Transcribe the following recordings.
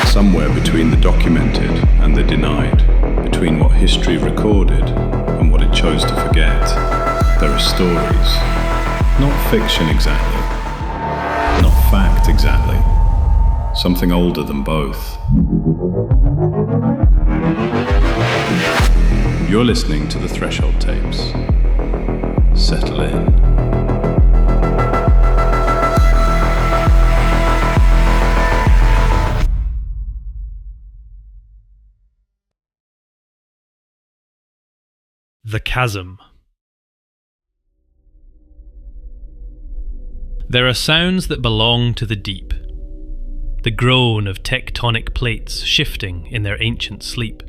Somewhere between the documented and the denied, between what history recorded and what it chose to forget, there are stories. Not fiction exactly, not fact exactly, something older than both. You're listening to the Threshold Tapes. Settle in. The Chasm. There are sounds that belong to the deep. The groan of tectonic plates shifting in their ancient sleep.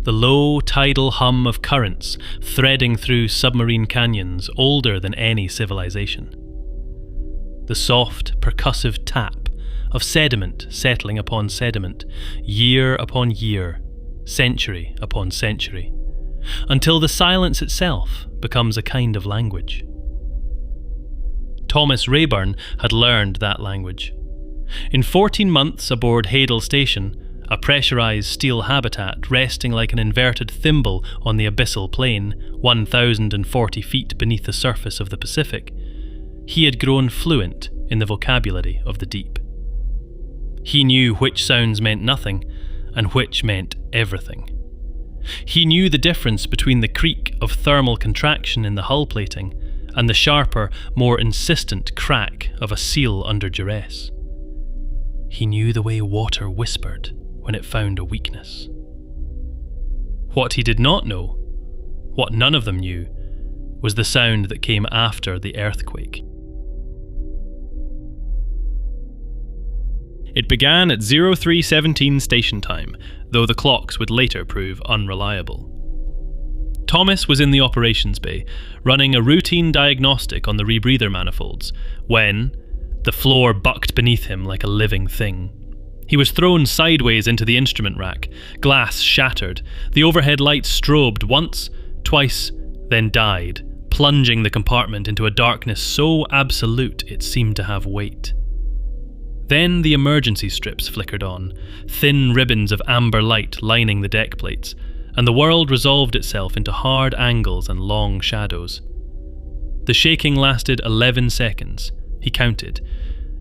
The low tidal hum of currents threading through submarine canyons older than any civilization. The soft, percussive tap of sediment settling upon sediment, year upon year, century upon century, until the silence itself becomes a kind of language. Thomas Rayburn had learned that language. In 14 months aboard Hadal Station, a pressurized steel habitat resting like an inverted thimble on the abyssal plain, 1,040 feet beneath the surface of the Pacific, he had grown fluent in the vocabulary of the deep. He knew which sounds meant nothing and which meant everything. He knew the difference between the creak of thermal contraction in the hull plating and the sharper, more insistent crack of a seal under duress. He knew the way water whispered when it found a weakness. What he did not know, what none of them knew, was the sound that came after the earthquake. It began at 03:17 station time, though the clocks would later prove unreliable. Thomas was in the operations bay, running a routine diagnostic on the rebreather manifolds, when the floor bucked beneath him like a living thing. He was thrown sideways into the instrument rack, glass shattered, the overhead lights strobed once, twice, then died, plunging the compartment into a darkness so absolute it seemed to have weight. Then the emergency strips flickered on, thin ribbons of amber light lining the deck plates, and the world resolved itself into hard angles and long shadows. The shaking lasted 11 seconds. He counted.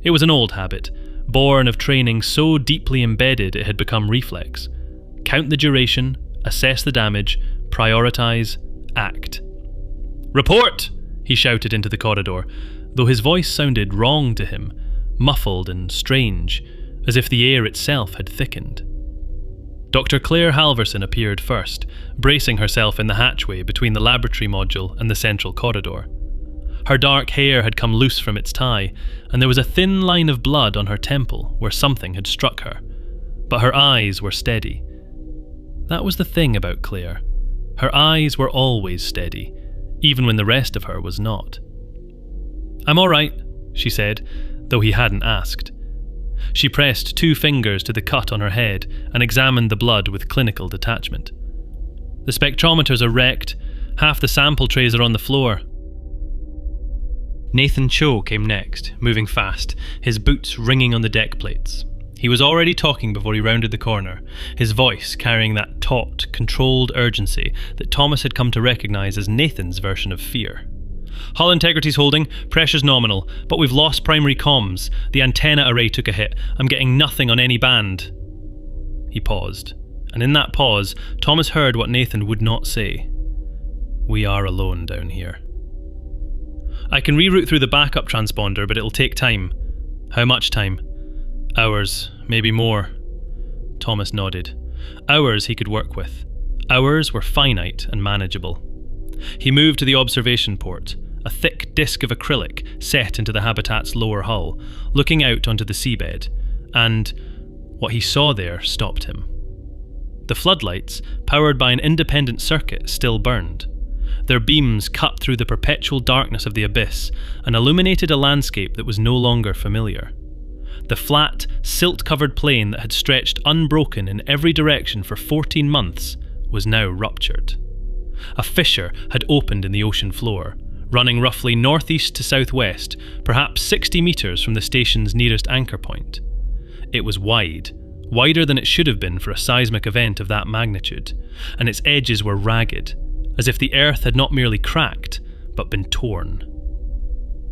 It was an old habit, born of training so deeply embedded it had become reflex. Count the duration, assess the damage, prioritize, act. "Report!" he shouted into the corridor, though his voice sounded wrong to him, muffled and strange, as if the air itself had thickened. Dr. Claire Halverson appeared first, bracing herself in the hatchway between the laboratory module and the central corridor. Her dark hair had come loose from its tie, and there was a thin line of blood on her temple where something had struck her. But her eyes were steady. That was the thing about Claire. Her eyes were always steady, even when the rest of her was not. "I'm all right," she said, though he hadn't asked. She pressed 2 fingers to the cut on her head and examined the blood with clinical detachment. "The spectrometers are wrecked. Half the sample trays are on the floor." Nathan Cho came next, moving fast, his boots ringing on the deck plates. He was already talking before he rounded the corner, his voice carrying that taut, controlled urgency that Thomas had come to recognise as Nathan's version of fear. "Hull integrity's holding, pressure's nominal, but we've lost primary comms. The antenna array took a hit. I'm getting nothing on any band." He paused, and in that pause, Thomas heard what Nathan would not say. "We are alone down here." "I can reroute through the backup transponder, but it'll take time." "How much time?" "Hours, maybe more." Thomas nodded. Hours he could work with. Hours were finite and manageable. He moved to the observation port, a thick disc of acrylic set into the habitat's lower hull, looking out onto the seabed, and what he saw there stopped him. The floodlights, powered by an independent circuit, still burned. Their beams cut through the perpetual darkness of the abyss and illuminated a landscape that was no longer familiar. The flat, silt-covered plain that had stretched unbroken in every direction for 14 months was now ruptured. A fissure had opened in the ocean floor, running roughly northeast to southwest, perhaps 60 metres from the station's nearest anchor point. It was wide, wider than it should have been for a seismic event of that magnitude, and its edges were ragged, as if the earth had not merely cracked, but been torn.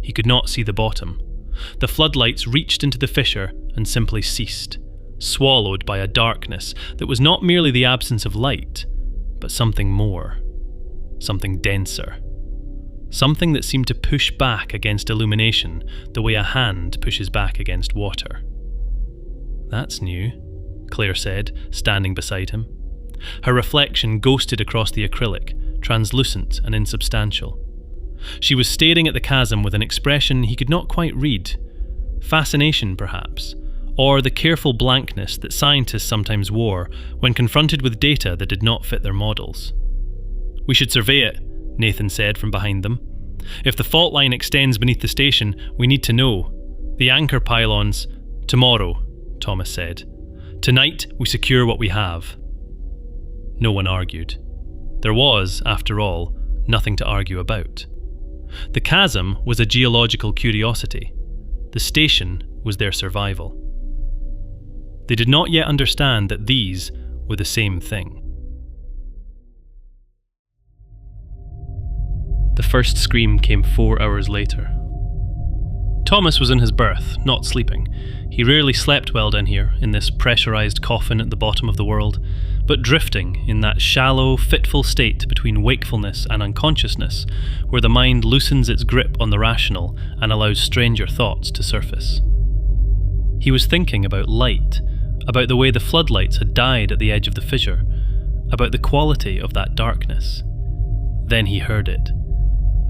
He could not see the bottom. The floodlights reached into the fissure and simply ceased, swallowed by a darkness that was not merely the absence of light, but something more, something denser. Something that seemed to push back against illumination the way a hand pushes back against water. "That's new," Claire said, standing beside him. Her reflection ghosted across the acrylic, translucent and insubstantial. She was staring at the chasm with an expression he could not quite read. Fascination, perhaps, or the careful blankness that scientists sometimes wore when confronted with data that did not fit their models. "We should survey it," Nathan said from behind them. "If the fault line extends beneath the station, we need to know. The anchor pylons..." "Tomorrow," Thomas said. "Tonight, we secure what we have." No one argued. There was, after all, nothing to argue about. The chasm was a geological curiosity. The station was their survival. They did not yet understand that these were the same thing. The first scream came 4 hours later. Thomas was in his berth, not sleeping. He rarely slept well down here, in this pressurized coffin at the bottom of the world, but drifting in that shallow, fitful state between wakefulness and unconsciousness, where the mind loosens its grip on the rational and allows stranger thoughts to surface. He was thinking about light, about the way the floodlights had died at the edge of the fissure, about the quality of that darkness. Then he heard it.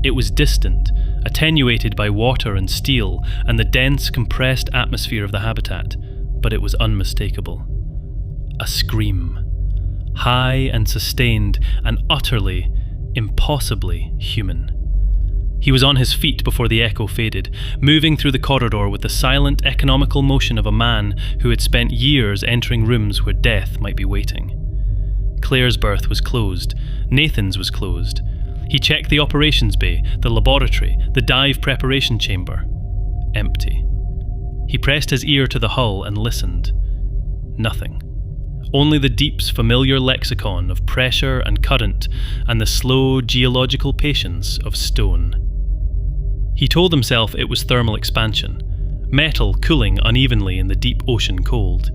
It was distant, attenuated by water and steel and the dense, compressed atmosphere of the habitat, but it was unmistakable. A scream. High and sustained and utterly, impossibly human. He was on his feet before the echo faded, moving through the corridor with the silent, economical motion of a man who had spent years entering rooms where death might be waiting. Claire's berth was closed. Nathan's was closed. He checked the operations bay, the laboratory, the dive preparation chamber. Empty. He pressed his ear to the hull and listened. Nothing. Only the deep's familiar lexicon of pressure and current and the slow geological patience of stone. He told himself it was thermal expansion, metal cooling unevenly in the deep ocean cold.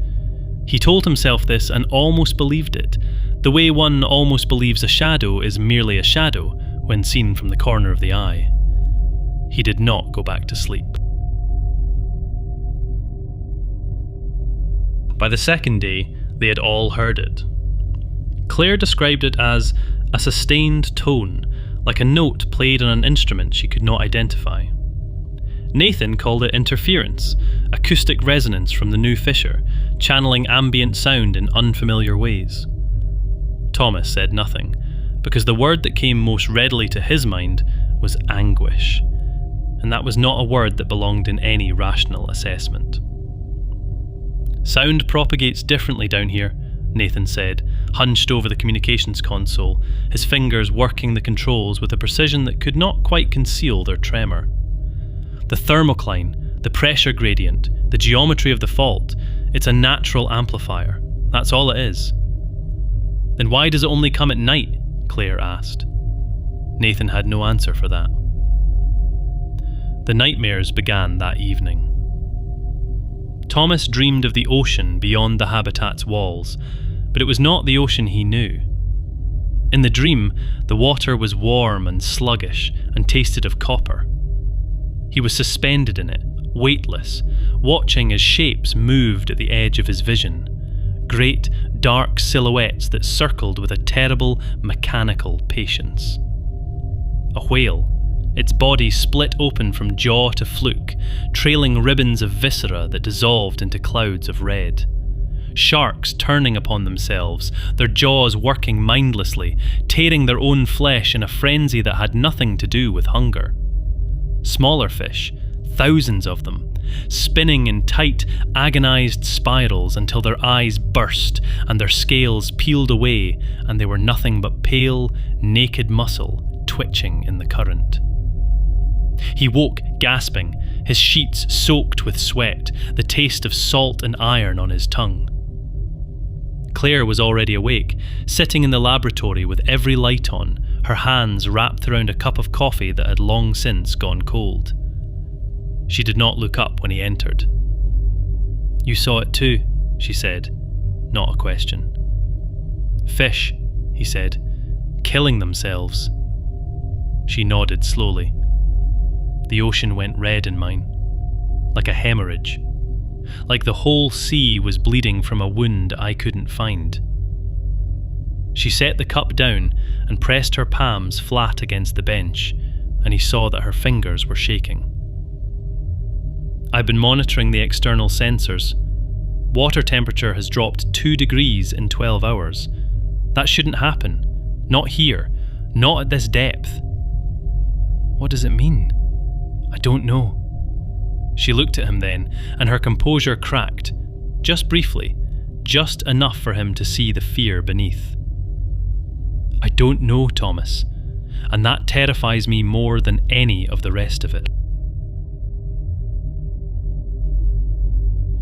He told himself this and almost believed it, the way one almost believes a shadow is merely a shadow when seen from the corner of the eye. He did not go back to sleep. By the second day, they had all heard it. Claire described it as a sustained tone, like a note played on an instrument she could not identify. Nathan called it interference, acoustic resonance from the new fissure, channeling ambient sound in unfamiliar ways. Thomas said nothing, because the word that came most readily to his mind was anguish, and that was not a word that belonged in any rational assessment. "Sound propagates differently down here," Nathan said, hunched over the communications console, his fingers working the controls with a precision that could not quite conceal their tremor. "The thermocline, the pressure gradient, the geometry of the fault, it's a natural amplifier. That's all it is." "Then why does it only come at night?" Claire asked. Nathan had no answer for that. The nightmares began that evening. Thomas dreamed of the ocean beyond the habitat's walls, but it was not the ocean he knew. In the dream, the water was warm and sluggish and tasted of copper. He was suspended in it, weightless, watching as shapes moved at the edge of his vision. Great, dark silhouettes that circled with a terrible, mechanical patience. A whale, its body split open from jaw to fluke, trailing ribbons of viscera that dissolved into clouds of red. Sharks turning upon themselves, their jaws working mindlessly, tearing their own flesh in a frenzy that had nothing to do with hunger. Smaller fish, thousands of them, spinning in tight, agonized spirals until their eyes burst and their scales peeled away and they were nothing but pale, naked muscle twitching in the current. He woke gasping, his sheets soaked with sweat, the taste of salt and iron on his tongue. Claire was already awake, sitting in the laboratory with every light on, her hands wrapped around a cup of coffee that had long since gone cold. She did not look up when he entered. "You saw it too," she said, not a question. "Fish," he said, "killing themselves." She nodded slowly. The ocean went red in mine, like a hemorrhage, like the whole sea was bleeding from a wound I couldn't find. She set the cup down and pressed her palms flat against the bench, and he saw that her fingers were shaking. "I've been monitoring the external sensors. Water temperature has dropped 2 degrees in 12 hours. That shouldn't happen. Not here. Not at this depth." "What does it mean?" "I don't know." She looked at him then, and her composure cracked, just briefly, just enough for him to see the fear beneath. "I don't know, Thomas, and that terrifies me more than any of the rest of it."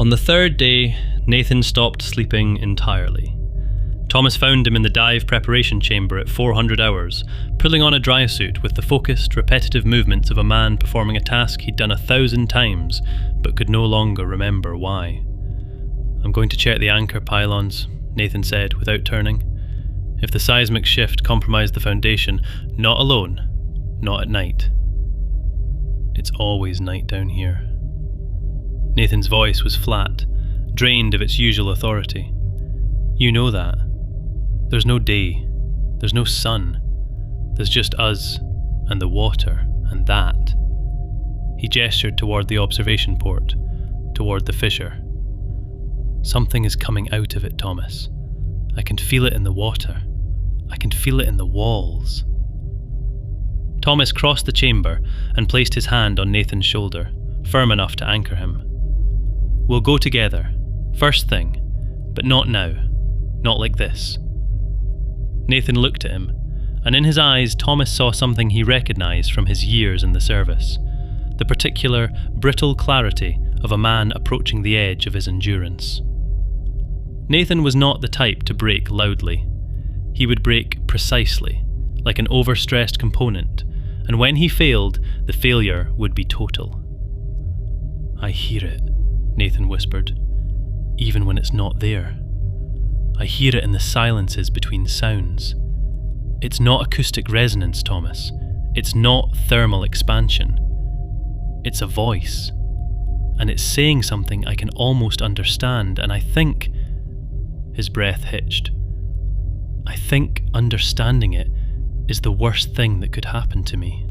On the third day, Nathan stopped sleeping entirely. Thomas found him in the dive preparation chamber at 400 hours, pulling on a dry suit with the focused, repetitive movements of a man performing a task he'd done 1,000 times, but could no longer remember why. "I'm going to check the anchor pylons," Nathan said without turning. "If the seismic shift compromised the foundation, not alone, not at night." "It's always night down here." Nathan's voice was flat, drained of its usual authority. "You know that. There's no day, there's no sun, there's just us and the water and that." He gestured toward the observation port, toward the fissure. "Something is coming out of it, Thomas. I can feel it in the water. I can feel it in the walls." Thomas crossed the chamber and placed his hand on Nathan's shoulder, firm enough to anchor him. "We'll go together, first thing, but not now, not like this." Nathan looked at him, and in his eyes Thomas saw something he recognised from his years in the service, the particular, brittle clarity of a man approaching the edge of his endurance. Nathan was not the type to break loudly. He would break precisely, like an overstressed component, and when he failed, the failure would be total. "I hear it," Nathan whispered, "even when it's not there. I hear it in the silences between sounds. It's not acoustic resonance, Thomas. It's not thermal expansion. It's a voice. And it's saying something I can almost understand, and I think..." His breath hitched. "I think understanding it is the worst thing that could happen to me."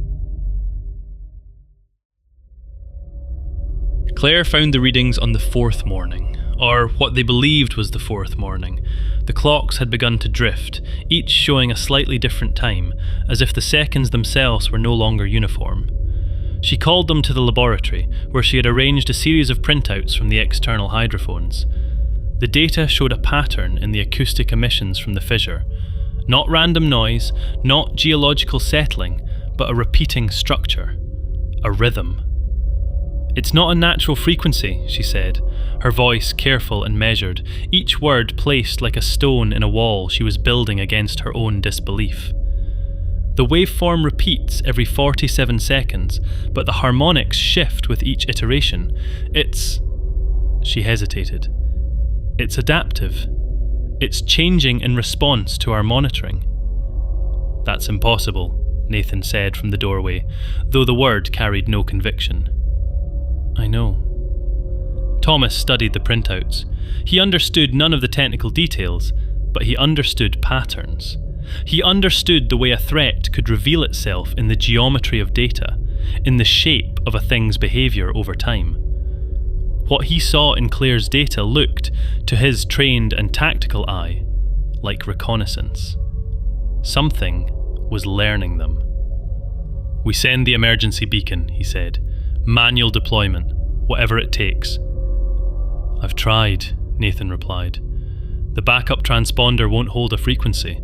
Claire found the readings on the 4th morning, or what they believed was the 4th morning. The clocks had begun to drift, each showing a slightly different time, as if the seconds themselves were no longer uniform. She called them to the laboratory, where she had arranged a series of printouts from the external hydrophones. The data showed a pattern in the acoustic emissions from the fissure. Not random noise, not geological settling, but a repeating structure, a rhythm. "It's not a natural frequency," she said, her voice careful and measured, each word placed like a stone in a wall she was building against her own disbelief. "The waveform repeats every 47 seconds, but the harmonics shift with each iteration. It's..." She hesitated. "It's adaptive. It's changing in response to our monitoring." "That's impossible," Nathan said from the doorway, though the word carried no conviction. "I know." Thomas studied the printouts. He understood none of the technical details, but he understood patterns. He understood the way a threat could reveal itself in the geometry of data, in the shape of a thing's behaviour over time. What he saw in Claire's data looked, to his trained and tactical eye, like reconnaissance. Something was learning them. "We send the emergency beacon," he said. "Manual deployment, whatever it takes." "I've tried," Nathan replied. "The backup transponder won't hold a frequency.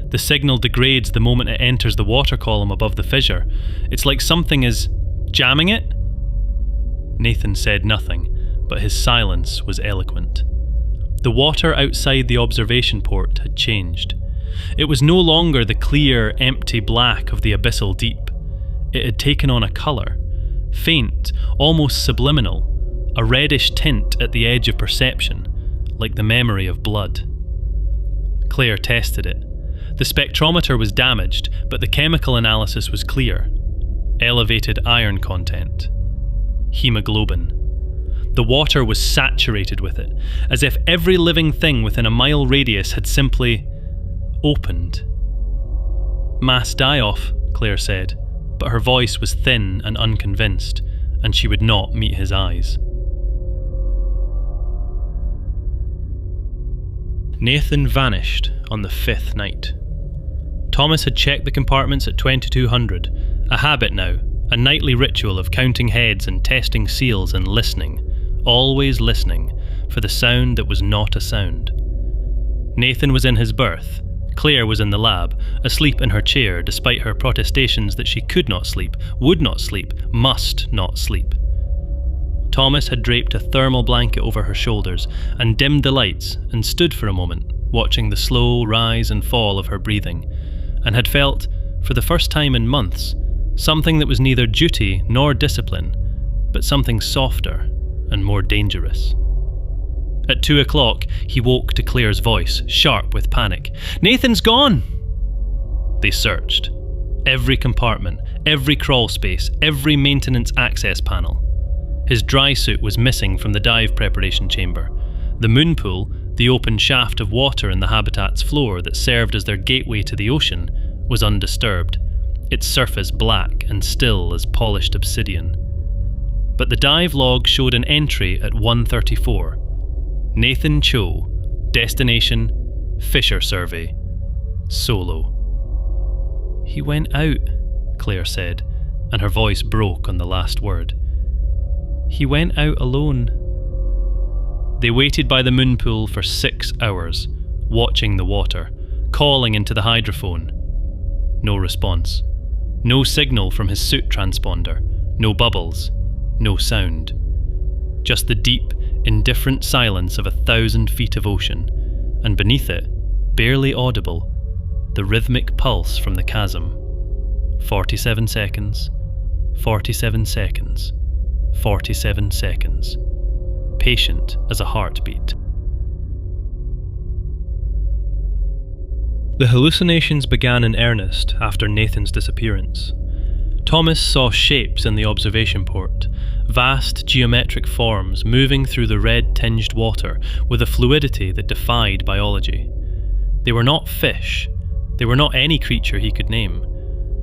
The signal degrades the moment it enters the water column above the fissure. It's like something is Jamming it?" Nathan said nothing, but his silence was eloquent. The water outside the observation port had changed. It was no longer the clear, empty black of the abyssal deep. It had taken on a colour, faint, almost subliminal, a reddish tint at the edge of perception, like the memory of blood. Claire tested it. The spectrometer was damaged, but the chemical analysis was clear. Elevated iron content. Hemoglobin. The water was saturated with it, as if every living thing within a mile radius had simply opened. "Mass die-off," Claire said, but her voice was thin and unconvinced, and she would not meet his eyes. Nathan vanished on the 5th night. Thomas had checked the compartments at 2200, a habit now, a nightly ritual of counting heads and testing seals and listening, always listening, for the sound that was not a sound. Nathan was in his berth. Claire was in the lab, asleep in her chair despite her protestations that she could not sleep, would not sleep, must not sleep. Thomas had draped a thermal blanket over her shoulders and dimmed the lights and stood for a moment, watching the slow rise and fall of her breathing, and had felt, for the first time in months, something that was neither duty nor discipline, but something softer and more dangerous. At 2 o'clock, he woke to Claire's voice, sharp with panic. "Nathan's gone!" They searched. Every compartment, every crawl space, every maintenance access panel. His dry suit was missing from the dive preparation chamber. The moon pool, the open shaft of water in the habitat's floor that served as their gateway to the ocean, was undisturbed, its surface black and still as polished obsidian. But the dive log showed an entry at 1:34. Nathan Cho, destination, fissure survey, solo. "He went out," Claire said, and her voice broke on the last word. "He went out alone." They waited by the moon pool for 6 hours, watching the water, calling into the hydrophone. No response. No signal from his suit transponder. No bubbles. No sound. Just the deep, indifferent silence of 1,000 feet of ocean, and beneath it, barely audible, the rhythmic pulse from the chasm. 47 seconds, 47 seconds, 47 seconds. Patient as a heartbeat. The hallucinations began in earnest after Nathan's disappearance. Thomas saw shapes in the observation port, vast geometric forms moving through the red-tinged water with a fluidity that defied biology. They were not fish. They were not any creature he could name.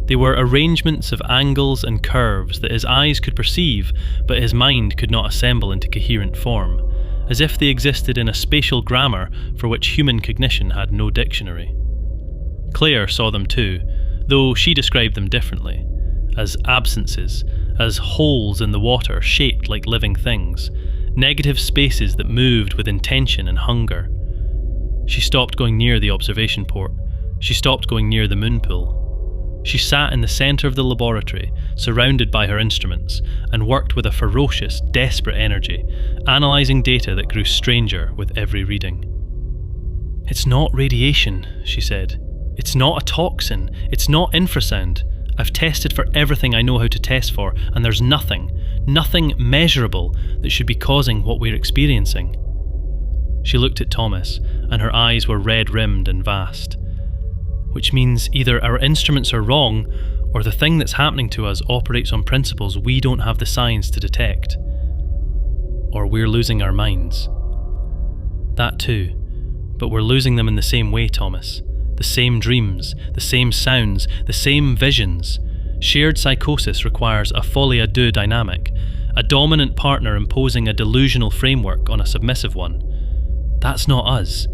They were arrangements of angles and curves that his eyes could perceive, but his mind could not assemble into coherent form, as if they existed in a spatial grammar for which human cognition had no dictionary. Claire saw them too, though she described them differently, as absences, as holes in the water shaped like living things, negative spaces that moved with intention and hunger. She stopped going near the observation port. She stopped going near the moon pool. She sat in the centre of the laboratory, surrounded by her instruments, and worked with a ferocious, desperate energy, analysing data that grew stranger with every reading. "It's not radiation," she said. "It's not a toxin. It's not infrasound. I've tested for everything I know how to test for, and there's nothing measurable that should be causing what we're experiencing." She looked at Thomas, and her eyes were red-rimmed and vast. "Which means either our instruments are wrong, or the thing that's happening to us operates on principles we don't have the science to detect. Or we're losing our minds." "That too, but we're losing them in the same way, Thomas. The same dreams, the same sounds, the same visions. Shared psychosis requires a folie à deux dynamic, a dominant partner imposing a delusional framework on a submissive one. That's not us.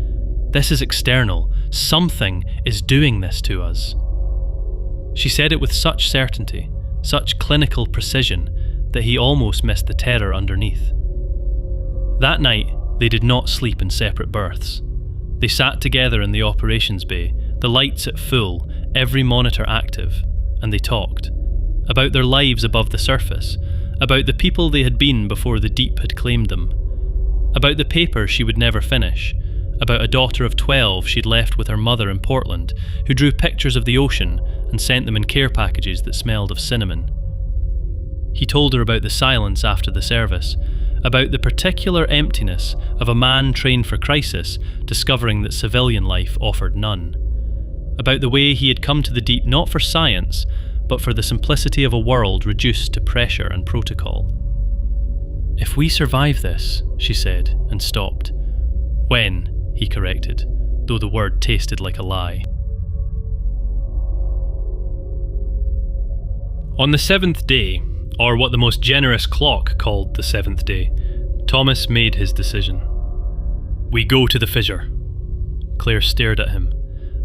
This is external. Something is doing this to us." She said it with such certainty, such clinical precision, that he almost missed the terror underneath. That night, they did not sleep in separate berths. They sat together in the operations bay, the lights at full, every monitor active, and they talked. about their lives above the surface, about the people they had been before the deep had claimed them, about the paper she would never finish, about a daughter of 12 she'd left with her mother in Portland, who drew pictures of the ocean and sent them in care packages that smelled of cinnamon. He told her about the silence after the service, about the particular emptiness of a man trained for crisis discovering that civilian life offered none, about the way he had come to the deep not for science, but for the simplicity of a world reduced to pressure and protocol. "If we survive this," she said, and stopped. "When?" he corrected, though the word tasted like a lie. On the 7th day, or what the most generous clock called the 7th day, Thomas made his decision. "We go to the fissure." Claire stared at him.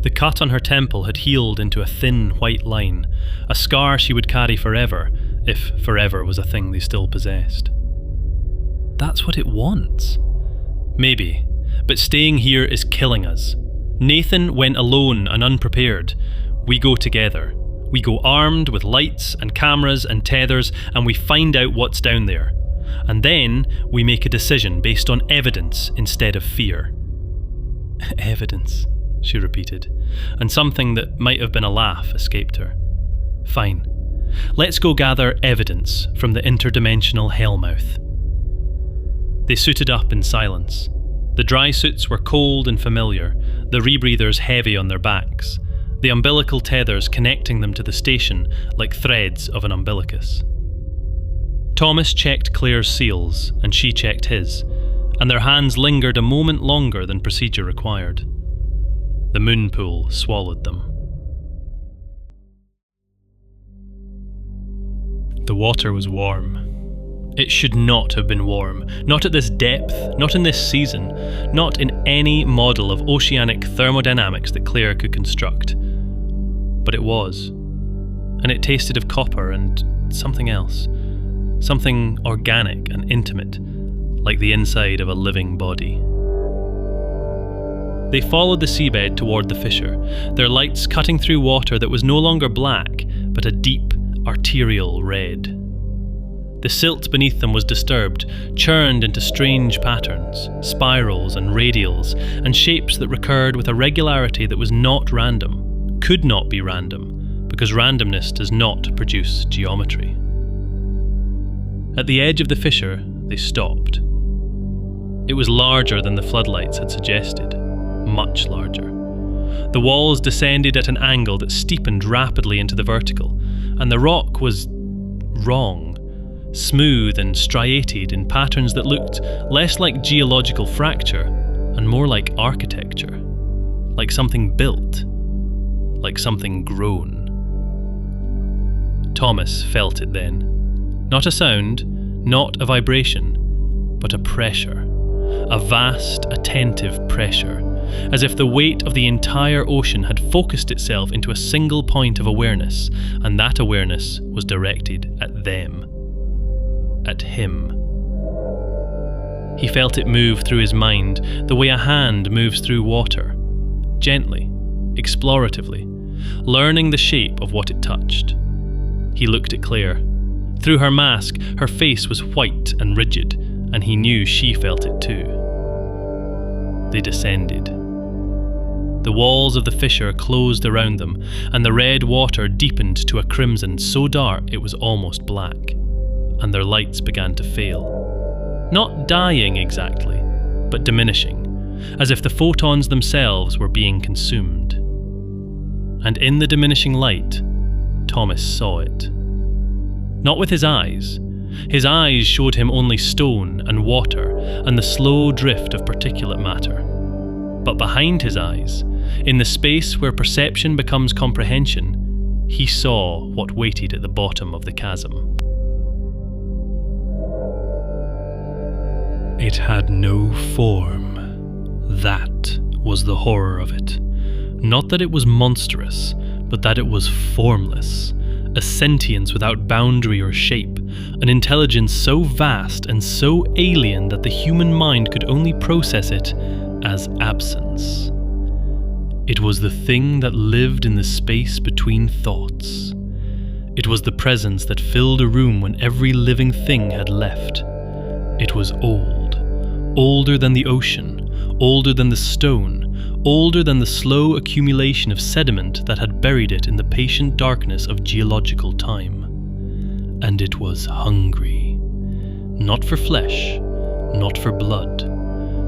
The cut on her temple had healed into a thin white line, a scar she would carry forever, if forever was a thing they still possessed. "That's what it wants." "Maybe, but staying here is killing us. Nathan went alone and unprepared. We go together. We go armed with lights and cameras and tethers, and we find out what's down there. And then we make a decision based on evidence instead of fear." "Evidence," she repeated, and something that might have been a laugh escaped her. "Fine. Let's go gather evidence from the interdimensional hellmouth." They suited up in silence. The dry suits were cold and familiar, the rebreathers heavy on their backs, the umbilical tethers connecting them to the station like threads of an umbilicus. Thomas checked Claire's seals, and she checked his, and their hands lingered a moment longer than procedure required. The moon pool swallowed them. The water was warm. It should not have been warm, not at this depth, not in this season, not in any model of oceanic thermodynamics that Claire could construct. But it was, and it tasted of copper and something else, something organic and intimate, like the inside of a living body. They followed the seabed toward the fissure, their lights cutting through water that was no longer black, but a deep, arterial red. The silt beneath them was disturbed, churned into strange patterns, spirals and radials, and shapes that recurred with a regularity that was not random, could not be random, because randomness does not produce geometry. At the edge of the fissure, they stopped. It was larger than the floodlights had suggested, much larger. The walls descended at an angle that steepened rapidly into the vertical, and the rock was wrong, smooth and striated in patterns that looked less like geological fracture and more like architecture, like something built, like something grown. Thomas felt it then. Not a sound, not a vibration, but a pressure, a vast, attentive pressure, as if the weight of the entire ocean had focused itself into a single point of awareness, and that awareness was directed at them. At him. He felt it move through his mind the way a hand moves through water, gently, exploratively, learning the shape of what it touched. He looked at Claire. Through her mask, her face was white and rigid, and he knew she felt it too. They descended. The walls of the fissure closed around them, and the red water deepened to a crimson so dark it was almost black, and their lights began to fail. Not dying exactly, but diminishing, as if the photons themselves were being consumed. And in the diminishing light, Thomas saw it. Not with his eyes. His eyes showed him only stone and water and the slow drift of particulate matter. But behind his eyes, in the space where perception becomes comprehension, he saw what waited at the bottom of the chasm. It had no form. That was the horror of it. Not that it was monstrous, but that it was formless. A sentience without boundary or shape, an intelligence so vast and so alien that the human mind could only process it as absence. It was the thing that lived in the space between thoughts. It was the presence that filled a room when every living thing had left. It was old, older than the ocean, older than the stone, older than the slow accumulation of sediment that had buried it in the patient darkness of geological time. And it was hungry. Not for flesh, not for blood,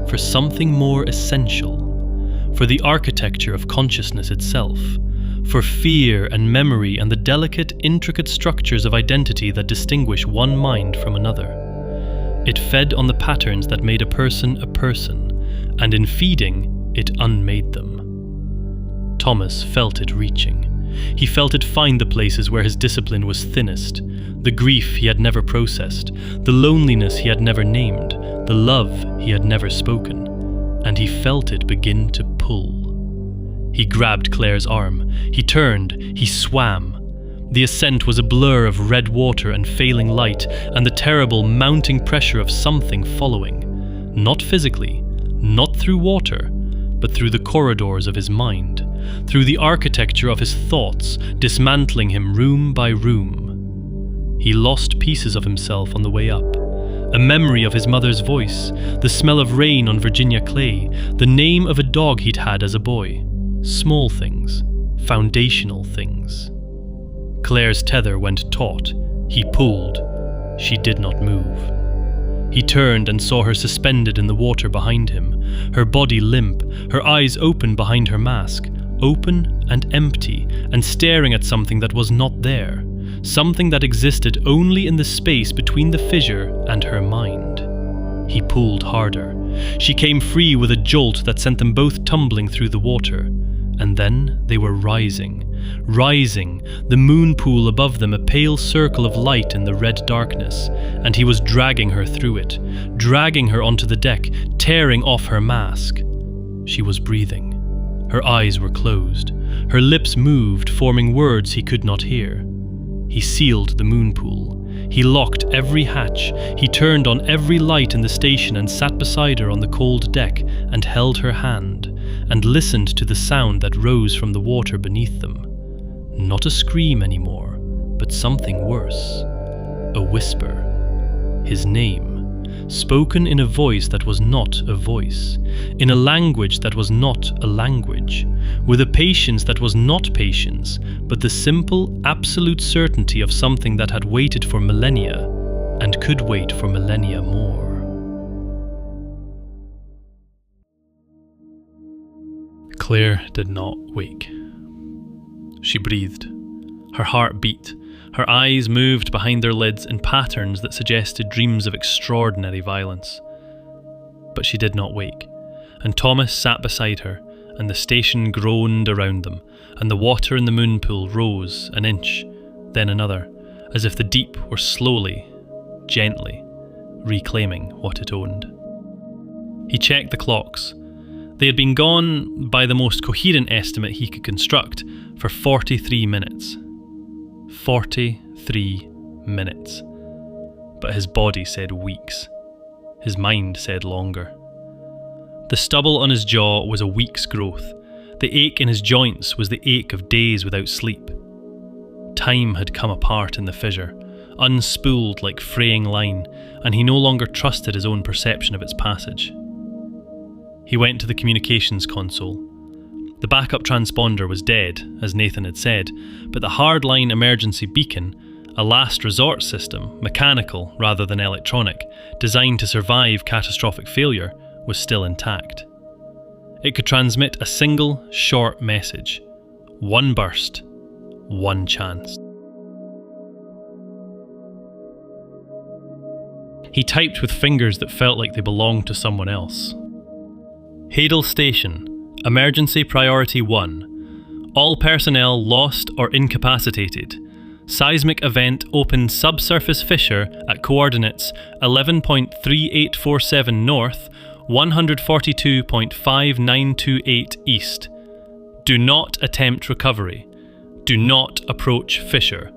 for something more essential, for the architecture of consciousness itself, for fear and memory and the delicate, intricate structures of identity that distinguish one mind from another. It fed on the patterns that made a person, and in feeding, it unmade them. Thomas felt it reaching. He felt it find the places where his discipline was thinnest, the grief he had never processed, the loneliness he had never named, the love he had never spoken, and he felt it begin to pull. He grabbed Claire's arm. He turned. He swam. The ascent was a blur of red water and failing light, and the terrible mounting pressure of something following. Not physically, not through water, but through the corridors of his mind, through the architecture of his thoughts, dismantling him room by room. He lost pieces of himself on the way up. A memory of his mother's voice, the smell of rain on Virginia clay, the name of a dog he'd had as a boy. Small things, foundational things. Claire's tether went taut. He pulled. She did not move. He turned and saw her suspended in the water behind him, her body limp, her eyes open behind her mask, open and empty, and staring at something that was not there, something that existed only in the space between the fissure and her mind. He pulled harder. She came free with a jolt that sent them both tumbling through the water. And then they were rising, the moon pool above them a pale circle of light in the red darkness, and he was dragging her through it, dragging her onto the deck, tearing off her mask. She was breathing. Her eyes were closed. Her lips moved, forming words he could not hear. He sealed the moon pool. He locked every hatch. He turned on every light in the station and sat beside her on the cold deck and held her hand, and listened to the sound that rose from the water beneath them. Not a scream anymore, but something worse. A whisper. His name, spoken in a voice that was not a voice, in a language that was not a language, with a patience that was not patience, but the simple, absolute certainty of something that had waited for millennia, and could wait for millennia more. Claire did not wake. She breathed. Her heart beat. Her eyes moved behind their lids in patterns that suggested dreams of extraordinary violence. But she did not wake, and Thomas sat beside her, and the station groaned around them, and the water in the moon pool rose an inch, then another, as if the deep were slowly, gently, reclaiming what it owned. He checked the clocks. They had been gone, by the most coherent estimate he could construct, for 43 minutes. 43 minutes. But his body said weeks. His mind said longer. The stubble on his jaw was a week's growth. The ache in his joints was the ache of days without sleep. Time had come apart in the fissure, unspooled like fraying line, and he no longer trusted his own perception of its passage. He went to the communications console. The backup transponder was dead, as Nathan had said, but the hardline emergency beacon, a last resort system, mechanical rather than electronic, designed to survive catastrophic failure, was still intact. It could transmit a single, short message. One burst, one chance. He typed with fingers that felt like they belonged to someone else. Hadal Station, Emergency Priority 1. All personnel lost or incapacitated. Seismic event opened subsurface fissure at coordinates 11.3847 north, 142.5928 east. Do not attempt recovery. Do not approach fissure.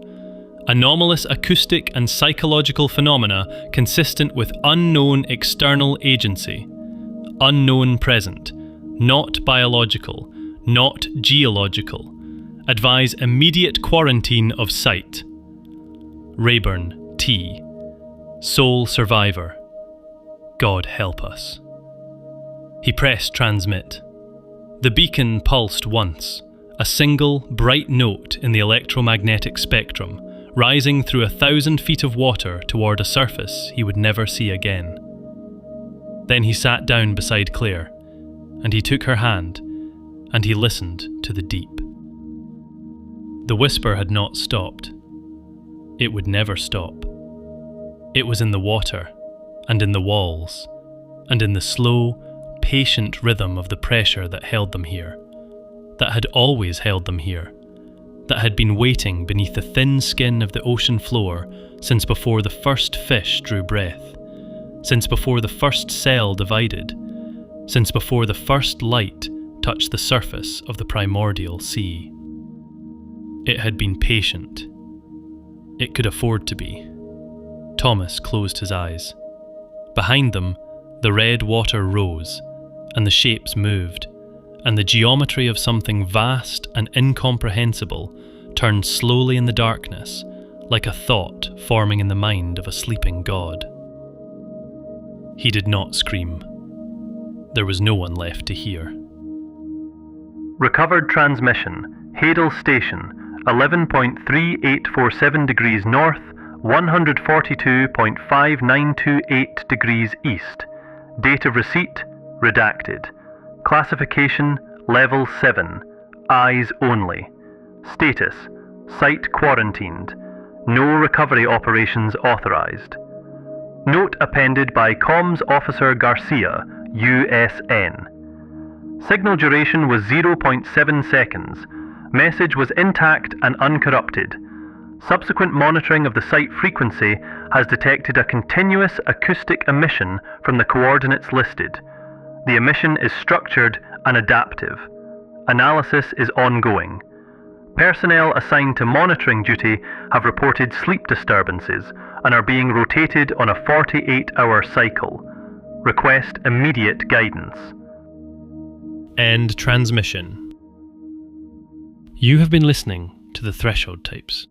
Anomalous acoustic and psychological phenomena consistent with unknown external agency. Unknown present. Not biological. Not geological. Advise immediate quarantine of site. Rayburn T. Sole survivor. God help us. He pressed transmit. The beacon pulsed once, a single bright note in the electromagnetic spectrum, rising through 1,000 feet of water toward a surface he would never see again. Then he sat down beside Claire, and he took her hand, and he listened to the deep. The whisper had not stopped. It would never stop. It was in the water, and in the walls, and in the slow, patient rhythm of the pressure that held them here, that had always held them here, that had been waiting beneath the thin skin of the ocean floor since before the first fish drew breath, since before the first cell divided, since before the first light touched the surface of the primordial sea. It had been patient. It could afford to be. Thomas closed his eyes. Behind them, the red water rose, and the shapes moved, and the geometry of something vast and incomprehensible turned slowly in the darkness, like a thought forming in the mind of a sleeping god. He did not scream. There was no one left to hear. Recovered transmission, Hadal Station, 11.3847 degrees north, 142.5928 degrees east. Date of receipt, redacted. Classification, level 7, eyes only. Status, site quarantined. No recovery operations authorized. Note appended by Comms Officer Garcia, USN. Signal duration was 0.7 seconds. Message was intact and uncorrupted. Subsequent monitoring of the site frequency has detected a continuous acoustic emission from the coordinates listed. The emission is structured and adaptive. Analysis is ongoing. Personnel assigned to monitoring duty have reported sleep disturbances and are being rotated on a 48-hour cycle. Request immediate guidance. End transmission. You have been listening to the Threshold Tapes.